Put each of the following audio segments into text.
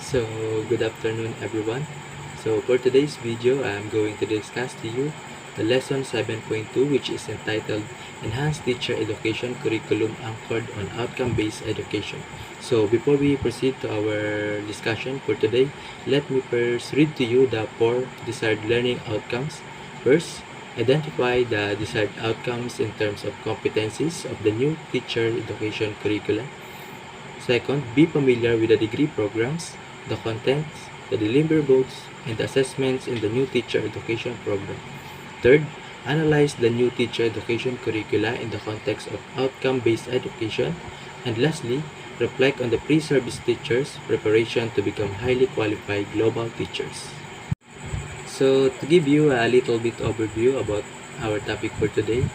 So, good afternoon everyone. So, for today's video, I am going to discuss to you the lesson 7.2, which is entitled Enhanced Teacher Education Curriculum Anchored on Outcome-Based Education. So, before we proceed to our discussion for today, let me first read to you the four desired learning outcomes. First, identify the desired outcomes in terms of competencies of the new teacher education curriculum. Second, be familiar with the degree programs, the contents, the deliverables, and the assessments in the new teacher education program. Third, analyze the new teacher education curricula in the context of outcome-based education. And lastly, reflect on the pre-service teachers' preparation to become highly qualified global teachers. So, to give you a little bit overview about our topic for today,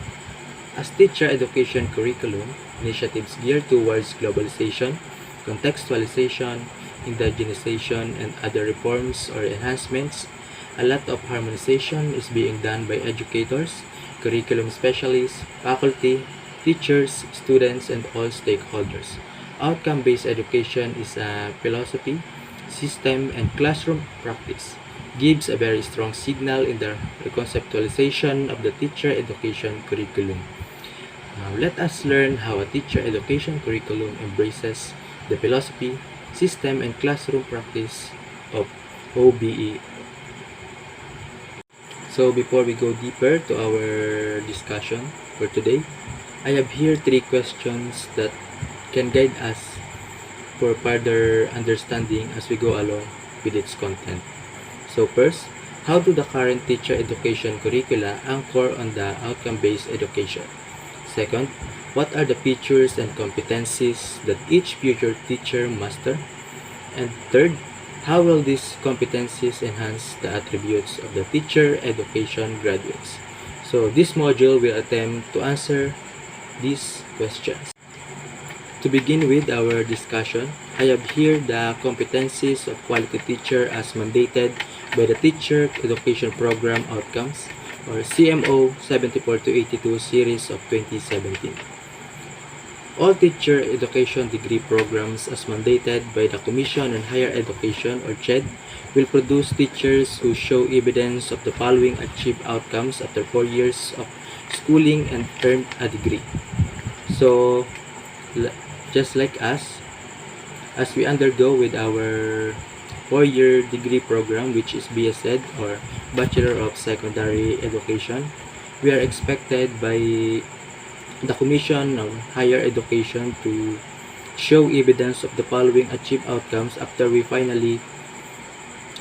as teacher education curriculum, initiatives geared towards globalization, contextualization, indigenization, and other reforms or enhancements, a lot of harmonization is being done by educators, curriculum specialists, faculty, teachers, students, and all stakeholders. Outcome-based education is a philosophy, system, and classroom practice. Gives a very strong signal in the reconceptualization of the teacher education curriculum. Now, let us learn how a teacher education curriculum embraces the philosophy, system, and classroom practice of OBE. So, before we go deeper to our discussion for today, I have here three questions that can guide us for further understanding as we go along with its content. So first, how do the current teacher education curricula anchor on the outcome-based education? Second, what are the features and competencies that each future teacher master? And third, how will these competencies enhance the attributes of the teacher education graduates? So this module will attempt to answer these questions. To begin with our discussion, I have here the competencies of quality teacher as mandated by the Teacher Education Program Outcomes or CMO 74-82 series of 2017. All teacher education degree programs as mandated by the Commission on Higher Education or CHED will produce teachers who show evidence of the following achieved outcomes after 4 years of schooling and earned a degree. So, just like us, as we undergo with our 4-year degree program, which is BSED or Bachelor of Secondary Education, we are expected by the Commission on Higher Education to show evidence of the following achieved outcomes after we finally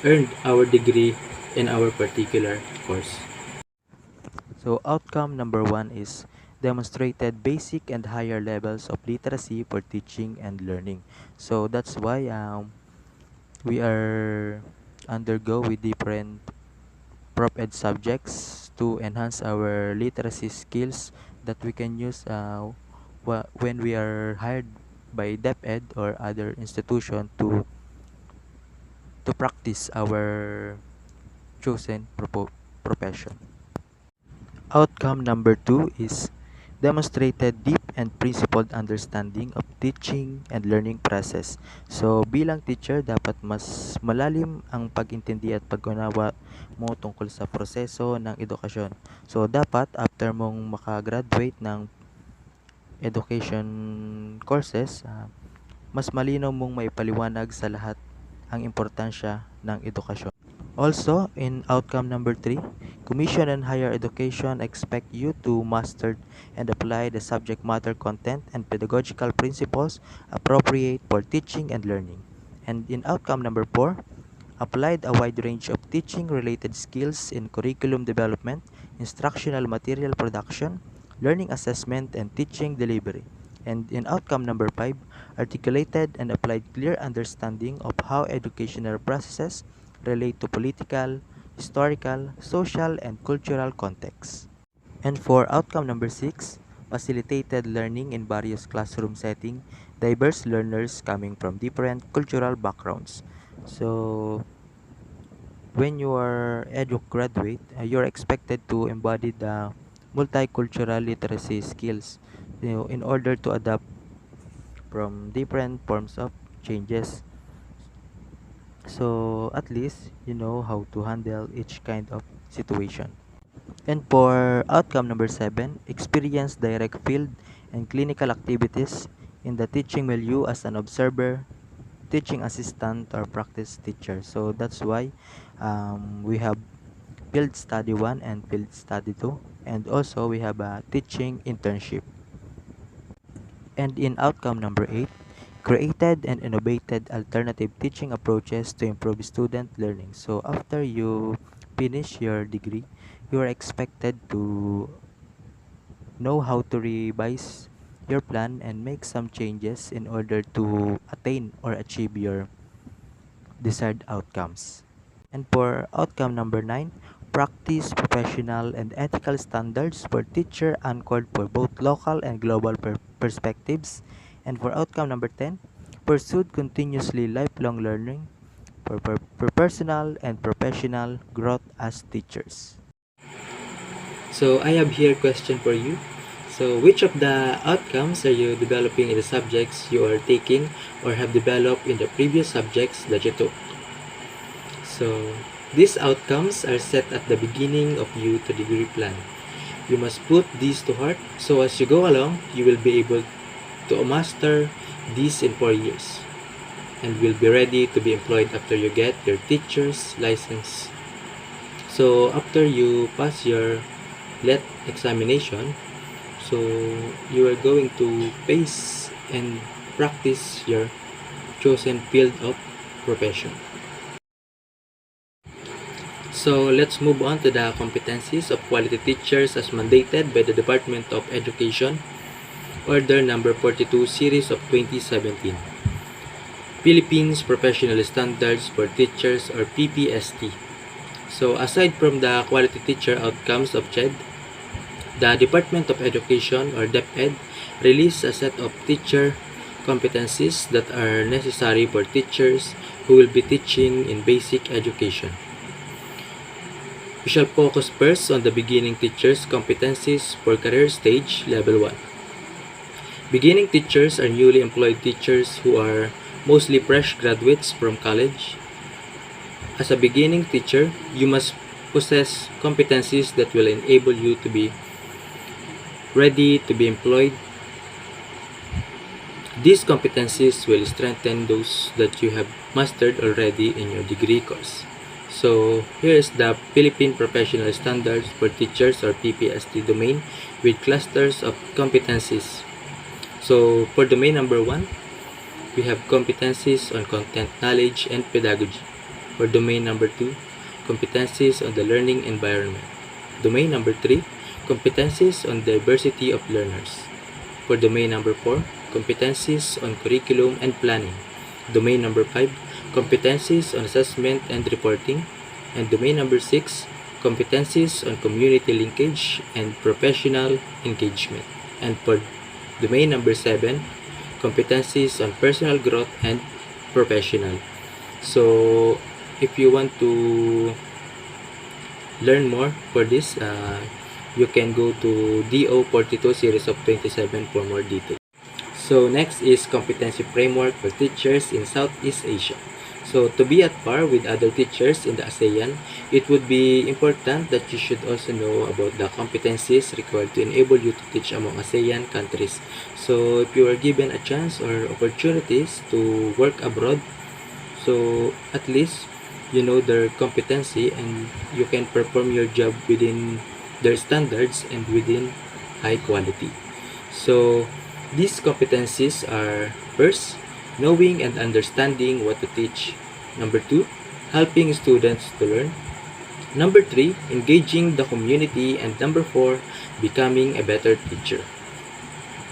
earned our degree in our particular course. So outcome number 1 is demonstrated basic and higher levels of literacy for teaching and learning. So that's why we are undergo with different prop ed subjects to enhance our literacy skills that we can use when we are hired by DepEd or other institution to practice our chosen profession. Outcome number 2 is demonstrated deep and principled understanding of teaching and learning process. So, bilang teacher, dapat mas malalim ang pag-intindi at pag-unawa mo tungkol sa proseso ng edukasyon. So, dapat after mong makagraduate ng education courses, mas malinaw mong maipaliwanag sa lahat ang importansya ng edukasyon. Also, in outcome number 3, Commission on Higher Education expect you to master and apply the subject matter content and pedagogical principles appropriate for teaching and learning. And in outcome number 4, applied a wide range of teaching-related skills in curriculum development, instructional material production, learning assessment, and teaching delivery. And in outcome number 5, articulated and applied clear understanding of how educational processes relate to political, historical, social, and cultural contexts. And for outcome number 6, facilitated learning in various classroom settings, diverse learners coming from different cultural backgrounds. So, when you are graduate, you're expected to embody the multicultural literacy skills, in order to adapt from different forms of changes So at least you know how to handle each kind of situation. And for outcome number 7, experience direct field and clinical activities in the teaching milieu as an observer, teaching assistant, or practice teacher. So that's why we have field study 1 and field study 2, and also we have a teaching internship. And in outcome number 8, created and innovated alternative teaching approaches to improve student learning. So after you finish your degree, you are expected to know how to revise your plan and make some changes in order to attain or achieve your desired outcomes. And for outcome number 9, practice professional and ethical standards for teacher anchored for both local and global perspectives. And for outcome number 10, pursued continuously lifelong learning for personal and professional growth as teachers. So I have here a question for you. So which of the outcomes are you developing in the subjects you are taking or have developed in the previous subjects that you took? So these outcomes are set at the beginning of you to degree plan. You must put these to heart so as you go along, you will be able to master these in 4 years and will be ready to be employed after you get your teacher's license. So after you pass your LET examination, so you are going to face and practice your chosen field of profession. So let's move on to the competencies of quality teachers as mandated by the Department of Education, Order number 42 Series of 2017. Philippines Professional Standards for Teachers or PPST. So aside from the quality teacher outcomes of CHED, the Department of Education or DepEd released a set of teacher competencies that are necessary for teachers who will be teaching in basic education. We shall focus first on the beginning teachers' competencies for career stage level 1. Beginning teachers are newly employed teachers who are mostly fresh graduates from college. As a beginning teacher, you must possess competencies that will enable you to be ready to be employed. These competencies will strengthen those that you have mastered already in your degree course. So here is the Philippine Professional Standards for Teachers or PPST domain with clusters of competencies. So for domain number 1, we have competencies on content knowledge and pedagogy. For domain number 2, competencies on the learning environment. Domain number 3, competencies on diversity of learners. For domain number 4, competencies on curriculum and planning. Domain number 5, competencies on assessment and reporting. And domain number 6, competencies on community linkage and professional engagement. And for domain number 7, competencies on personal growth and professional. So if you want to learn more for this, you can go to DO42 series of 27 for more details. So next is competency framework for teachers in Southeast Asia. So to be at par with other teachers in the ASEAN, it would be important that you should also know about the competencies required to enable you to teach among ASEAN countries. So if you are given a chance or opportunities to work abroad, so at least you know their competency and you can perform your job within their standards and within high quality. So these competencies are: first, knowing and understanding what to teach. Number 2, helping students to learn. Number 3, engaging the community. And number 4, becoming a better teacher.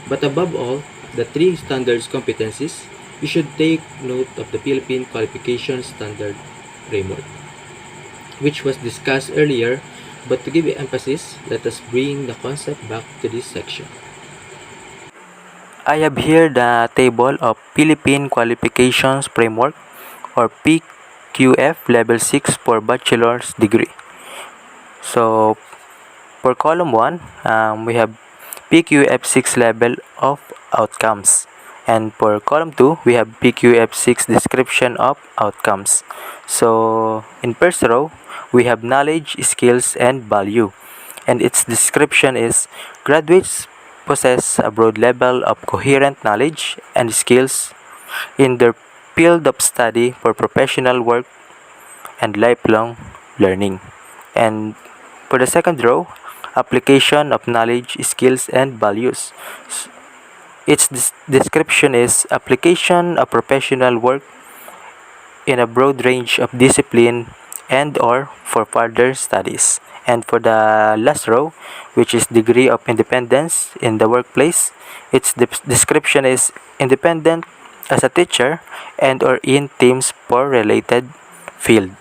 But above all, the 3 standards competencies, you should take note of the Philippine Qualification Standard Framework, which was discussed earlier, but to give you emphasis, let us bring the concept back to this section. I have here the table of Philippine Qualifications Framework or PQF Level 6 for bachelor's degree. So for column 1, we have PQF 6 level of outcomes. And for column 2, we have PQF6 description of outcomes. So in first row, we have knowledge, skills, and value. And its description is graduates possess a broad level of coherent knowledge and skills in their field of study for professional work and lifelong learning. And for the second row, application of knowledge, skills, and values. Its description is application of professional work in a broad range of discipline and or for further studies. And for the last row, which is degree of independence in the workplace, its description is independent as a teacher and or in teams for related field.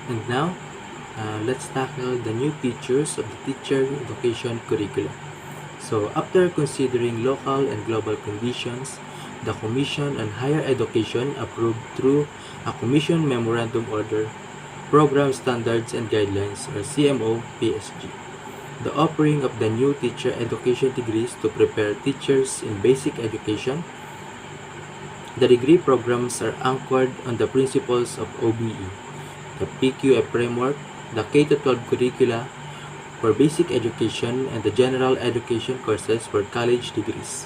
And now, let's tackle the new features of the teacher education curriculum. So, after considering local and global conditions, the Commission on Higher Education approved through a Commission Memorandum Order Program Standards and Guidelines or CMO PSG. The offering of the new teacher education degrees to prepare teachers in basic education. The degree programs are anchored on the principles of OBE, the PQF framework, the K-12 curricula for basic education, and the general education courses for college degrees.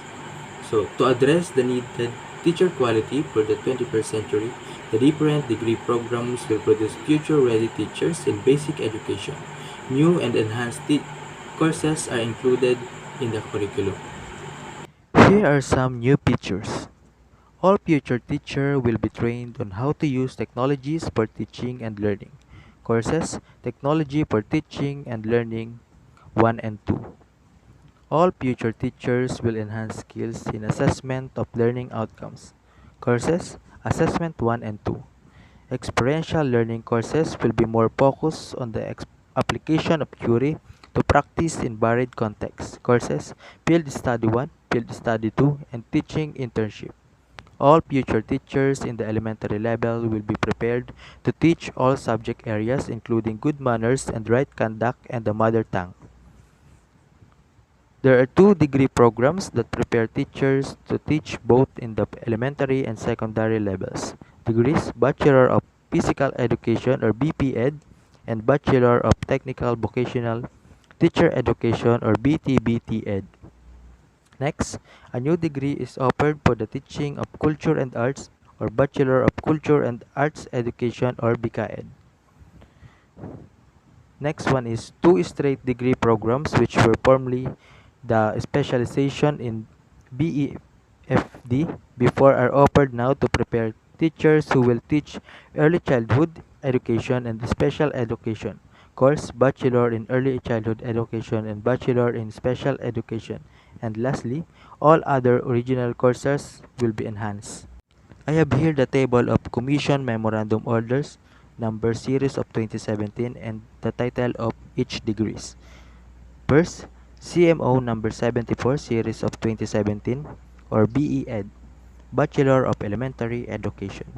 So, to address the needed teacher quality for the 21st century, the different degree programs will produce future-ready teachers in basic education. New and enhanced courses are included in the curriculum. Here are some new features. All future teachers will be trained on how to use technologies for teaching and learning. Courses, Technology for Teaching and Learning 1 and 2. All future teachers will enhance skills in assessment of learning outcomes. Courses, Assessment 1 and 2. Experiential learning courses will be more focused on the application of theory to practice in varied contexts. Courses, Field Study 1, Field Study 2, and Teaching Internship. All future teachers in the elementary level will be prepared to teach all subject areas including good manners and right conduct and the mother tongue. There are 2 degree programs that prepare teachers to teach both in the elementary and secondary levels. Degrees, Bachelor of Physical Education or BPEd and Bachelor of Technical Vocational Teacher Education or BTBT-Ed. Next, a new degree is offered for the teaching of culture and arts or Bachelor of Culture and Arts Education or BCAED. Next one is 2 straight degree programs which were formerly the specialization in BEFD before are offered now to prepare teachers who will teach early childhood education and special education. Course, Bachelor in Early Childhood Education and Bachelor in Special Education. And lastly, all other original courses will be enhanced. I have here the table of Commission Memorandum Orders, number series of 2017 and the title of each degrees. First, CMO number 74 series of 2017 or BEd, Bachelor of Elementary Education.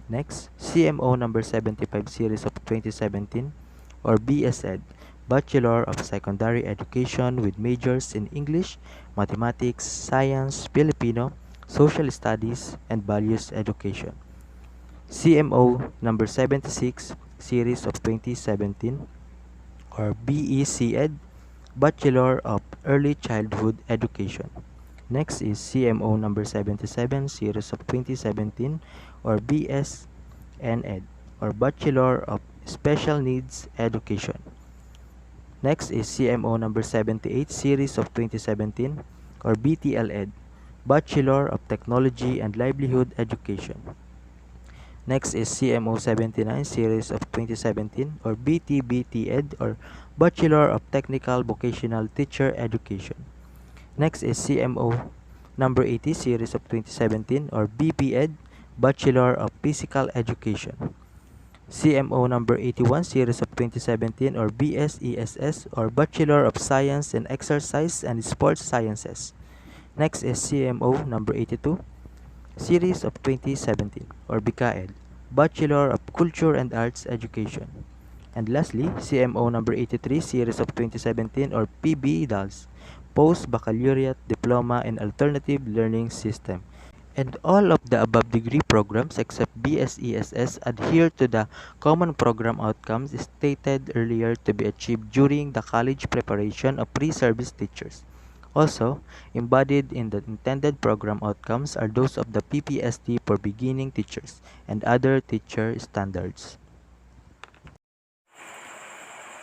Next, CMO number 75 series of 2017 or BSed, Bachelor of Secondary Education with majors in English, Mathematics, Science, Filipino, Social Studies, and Values Education. CMO number 76 series of 2017 or BECed, Bachelor of Early Childhood Education. Next is CMO number 77 series of 2017 or BSNed or Bachelor of Special Needs Education. Next is CMO number 78 series of 2017 or BTLEd, Bachelor of Technology and Livelihood Education. Next is CMO 79 series of 2017 or BTBTEd or Bachelor of Technical Vocational Teacher Education. Next is CMO number 80 series of 2017 or BPEd, Bachelor of Physical Education. CMO number 81 series of 2017 or BSESS or Bachelor of Science and Exercise and Sports Sciences. Next is CMO number 82 series of 2017 or BCAED, Bachelor of Culture and Arts Education. And lastly, CMO number 83 series of 2017 or PBDALS, post-baccalaureate diploma, and alternative learning system. And all of the above degree programs except BSESS adhere to the common program outcomes stated earlier to be achieved during the college preparation of pre-service teachers. Also, embodied in the intended program outcomes are those of the PPST for beginning teachers and other teacher standards.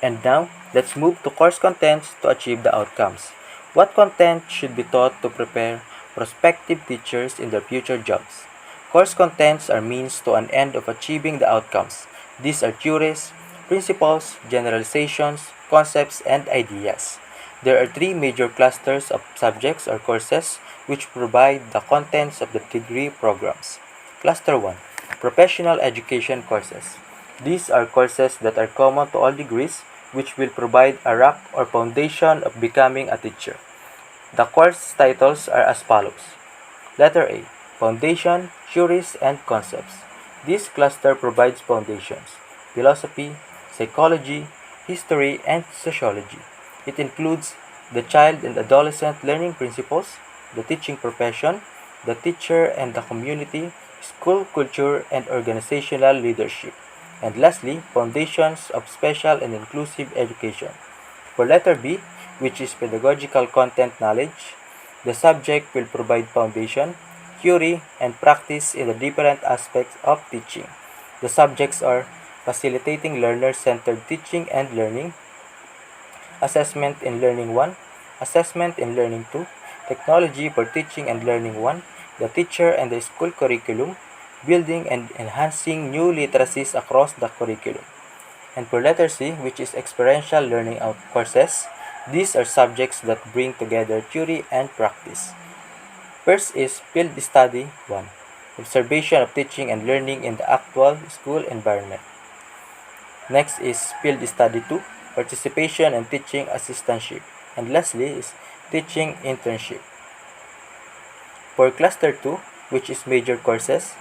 And now, let's move to course contents to achieve the outcomes. What content should be taught to prepare prospective teachers in their future jobs? Course contents are means to an end of achieving the outcomes. These are theories, principles, generalizations, concepts, and ideas. There are three major clusters of subjects or courses which provide the contents of the degree programs. Cluster 1. Professional education courses. These are courses that are common to all degrees which will provide a rock or foundation of becoming a teacher. The course titles are as follows. Letter A. Foundation, Theories, and Concepts. This cluster provides foundations, philosophy, psychology, history, and sociology. It includes the child and adolescent learning principles, the teaching profession, the teacher and the community, school culture, and organizational leadership. And lastly, foundations of special and inclusive education. For letter B, which is pedagogical content knowledge, the subject will provide foundation, theory, and practice in the different aspects of teaching. The subjects are facilitating learner-centered teaching and learning, assessment in learning 1, assessment in learning 2, technology for teaching and learning 1, the teacher and the school curriculum, building and enhancing new literacies across the curriculum. And for letter C, which is experiential learning courses, these are subjects that bring together theory and practice. First is Field Study 1, observation of teaching and learning in the actual school environment. Next is Field Study 2, participation and teaching assistantship. And lastly is teaching internship. For Cluster 2, which is major courses,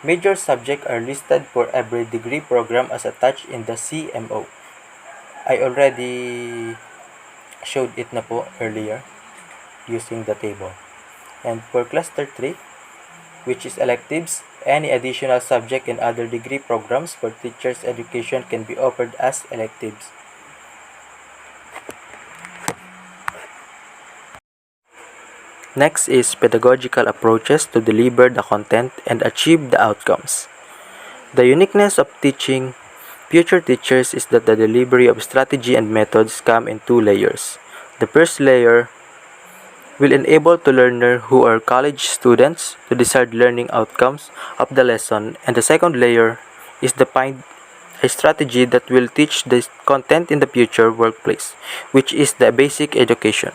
major subjects are listed for every degree program as attached in the CMO. I already showed it na po earlier using the table. And for Cluster 3, which is electives, any additional subject in other degree programs for teachers' education can be offered as electives. Next is pedagogical approaches to deliver the content and achieve the outcomes. The uniqueness of teaching future teachers is that the delivery of strategy and methods come in two layers. The first layer will enable the learner who are college students to decide learning outcomes of the lesson, and the second layer is defined a strategy that will teach the content in the future workplace, which is the basic education.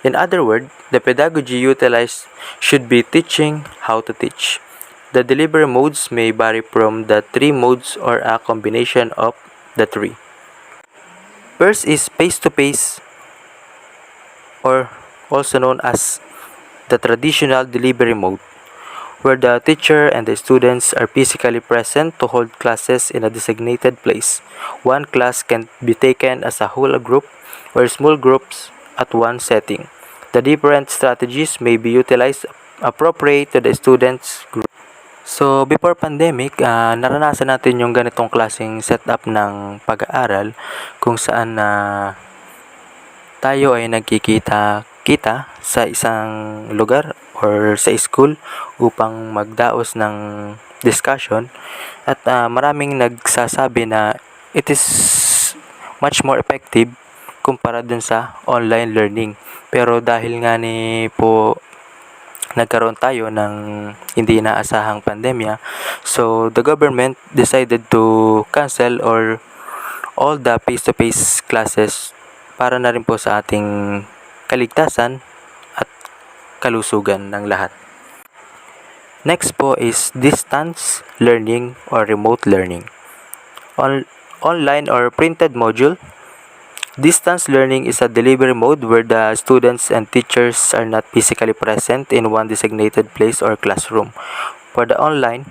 In other words, the pedagogy utilized should be teaching how to teach. The delivery modes may vary from the three modes or a combination of the three. First is face-to-face, or also known as the traditional delivery mode, where the teacher and the students are physically present to hold classes in a designated place. One class can be taken as a whole group or small groups at one setting. The different strategies may be utilized appropriate to the students' group. So, before pandemic, naranasan natin yung ganitong klaseng setup ng pag-aaral kung saan tayo ay nagkikita-kita sa isang lugar or sa school upang magdaos ng discussion, at maraming nagsasabi na it is much more effective kumpara dun sa online learning. Pero dahil nga ni po nagkaroon tayo ng hindi inaasahang pandemya, so the government decided to cancel or all the face-to-face classes para na rin po sa ating kaligtasan at kalusugan ng lahat. Next po is distance learning or remote learning. Online or printed module. Distance learning is a delivery mode where the students and teachers are not physically present in one designated place or classroom. For the online,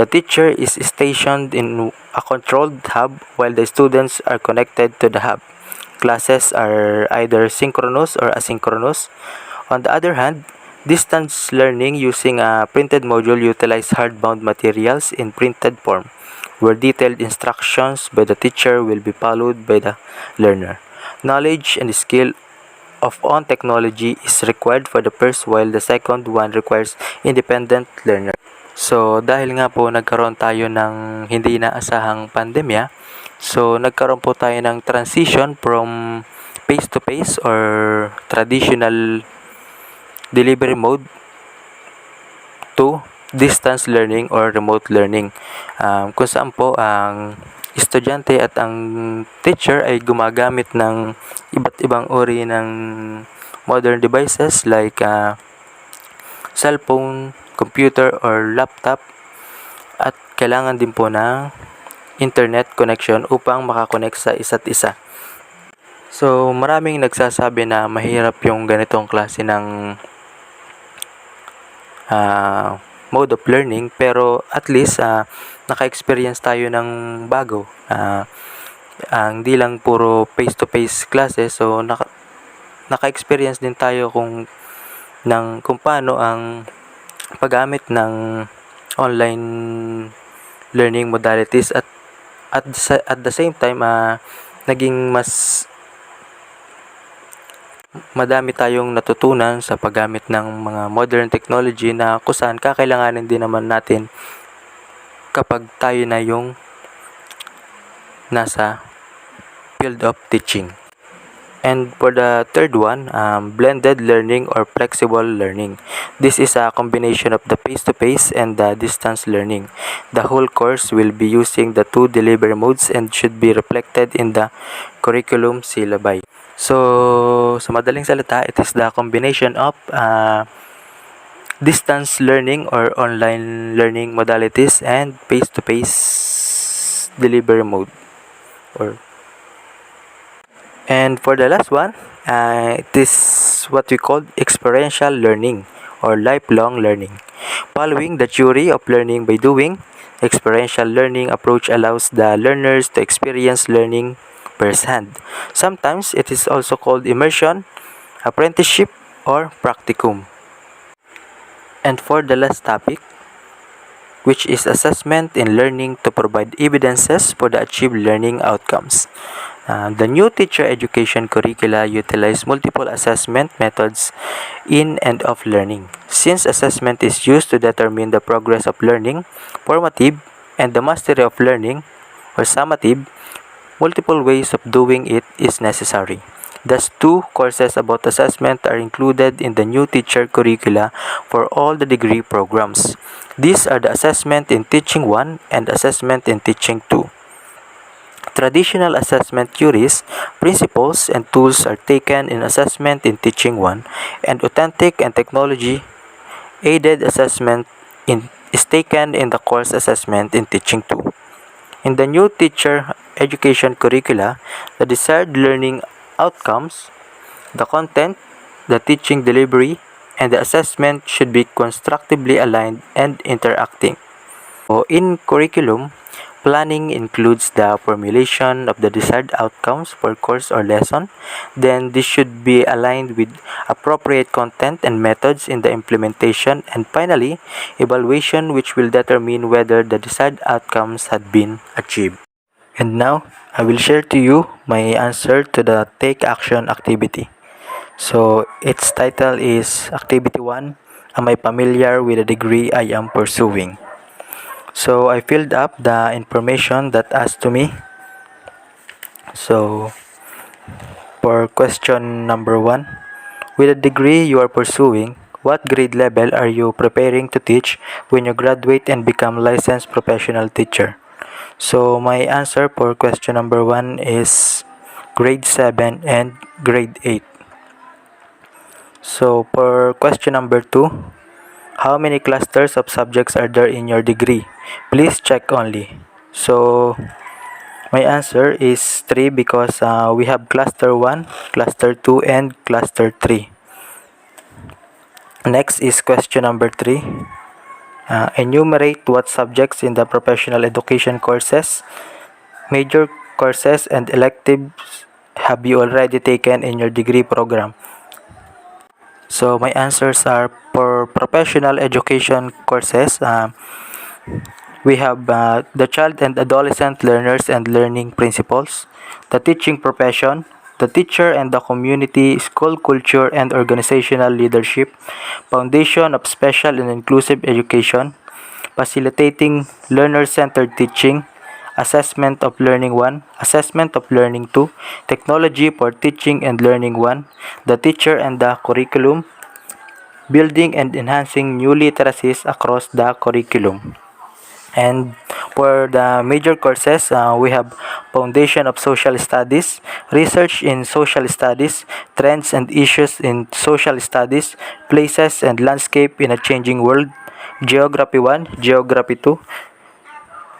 the teacher is stationed in a controlled hub while the students are connected to the hub. classes are either synchronous or asynchronous. On the other hand, distance learning using a printed module utilize hardbound materials in printed form, where detailed instructions by the teacher will be followed by the learner. Knowledge and skill of on technology is required for the first, while the second one requires independent learner. So, dahil nga po nagkaroon tayo ng hindi inaasahang pandemya, so nagkaroon po tayo ng transition from face-to-face or traditional delivery mode to distance learning or remote learning, kung saan po ang estudyante at ang teacher ay gumagamit ng iba't ibang uri ng modern devices like cellphone, computer or laptop, at kailangan din po ng internet connection upang makakonect sa isa't isa. So, maraming nagsasabi na mahirap yung ganitong klase ng mode of learning, pero at least naka-experience tayo ng bago. Hindi lang puro face-to-face classes, so naka-experience din tayo kung paano ang paggamit ng online learning modalities, at the same time naging mas madami tayong natutunan sa paggamit ng mga modern technology na kung saan kakailanganin din naman natin kapag tayo na yung nasa field of teaching. And for the third one, blended learning or flexible learning. This is a combination of the face-to-face and the distance learning. The whole course will be using the two delivery modes and should be reflected in the curriculum syllabi. So, sa madaling salita, it is the combination of distance learning or online learning modalities and face-to-face delivery mode. And for the last one, it is what we call experiential learning or lifelong learning. Following the theory of learning by doing, experiential learning approach allows the learners to experience learning firsthand. Sometimes it is also called immersion, apprenticeship, or practicum. And for the last topic, which is assessment in learning to provide evidences for the achieved learning outcomes. The new teacher education curricula utilize multiple assessment methods in and of learning. Since assessment is used to determine the progress of learning, formative, and the mastery of learning, or summative, multiple ways of doing it is necessary. Thus, 2 courses about assessment are included in the new teacher curricula for all the degree programs. These are the assessment in Teaching 1 and assessment in Teaching 2. Traditional assessment theories, principles, and tools are taken in assessment in Teaching 1, and authentic and technology-aided assessment is taken in the course assessment in Teaching 2. In the new teacher education curricula, the desired learning outcomes, the content, the teaching delivery, and the assessment should be constructively aligned and interacting. So, in curriculum, planning includes the formulation of the desired outcomes for course or lesson. Then this should be aligned with appropriate content and methods in the implementation. And finally, evaluation, which will determine whether the desired outcomes had been achieved. And now, I will share to you my answer to the Take Action activity. So, its title is Activity 1, Am I familiar with the degree I am pursuing? So, I filled up the information that asked to me. So, for question number 1, with the degree you are pursuing, what grade level are you preparing to teach when you graduate and become licensed professional teacher? So, my answer for question number 1 is grade 7 and grade 8. So, for question number 2, how many clusters of subjects are there in your degree? Please check only. So, my answer is 3 because we have cluster 1, cluster 2, and cluster 3. Next is question number 3. Enumerate what subjects in the professional education courses, major courses, and electives have you already taken in your degree program? So my answers are for professional education courses. We have the child and adolescent learners and learning principles, the teaching profession, the teacher and the community, school culture and organizational leadership, foundation of special and inclusive education, facilitating learner-centered teaching, assessment of learning 1, assessment of learning 2, technology for teaching and learning 1, the teacher and the curriculum, building and enhancing new literacies across the curriculum. And for the major courses, we have Foundation of Social Studies, Research in Social Studies, Trends and Issues in Social Studies, Places and Landscape in a Changing World, Geography 1, Geography 2,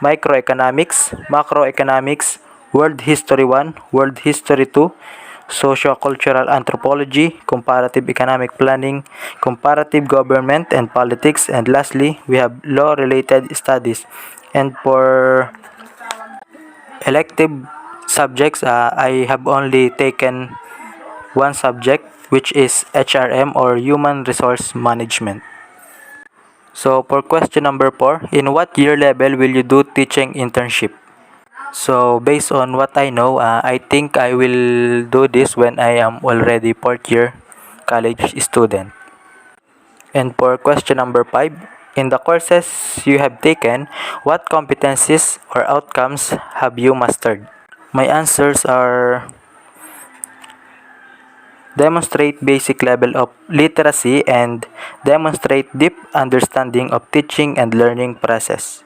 Microeconomics, Macroeconomics, World History 1, World History 2, Sociocultural Anthropology, Comparative Economic Planning, Comparative Government and Politics, and lastly, we have Law-Related Studies. And for elective subjects, I have only taken one subject, which is HRM or Human Resource Management. So for question number 4, in what year level will you do teaching internship? So based on what I know, I think I will do this when I am already 4th year college student. And for question number 5, in the courses you have taken, what competencies or outcomes have you mastered? My answers are demonstrate basic level of literacy and demonstrate deep understanding of teaching and learning process.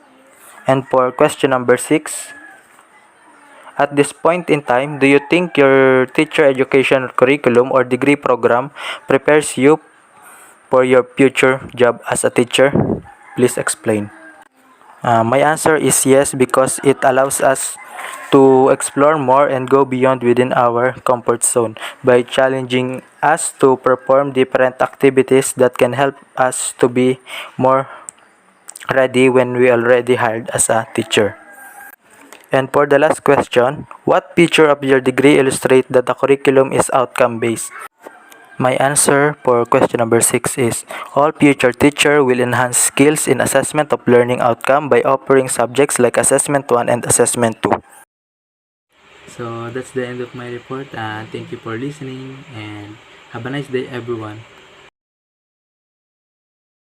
And for question number 6, at this point in time, do you think your teacher education curriculum or degree program prepares you for your future job as a teacher? Please explain. My answer is yes, because it allows us to explore more and go beyond within our comfort zone by challenging us to perform different activities that can help us to be more ready when we already hired as a teacher. And for the last question, what feature of your degree illustrate that the curriculum is outcome-based? My answer for question number 6 is, all future teacher will enhance skills in assessment of learning outcome by offering subjects like Assessment 1 and Assessment 2. So that's the end of my report. Thank you for listening and have a nice day, everyone.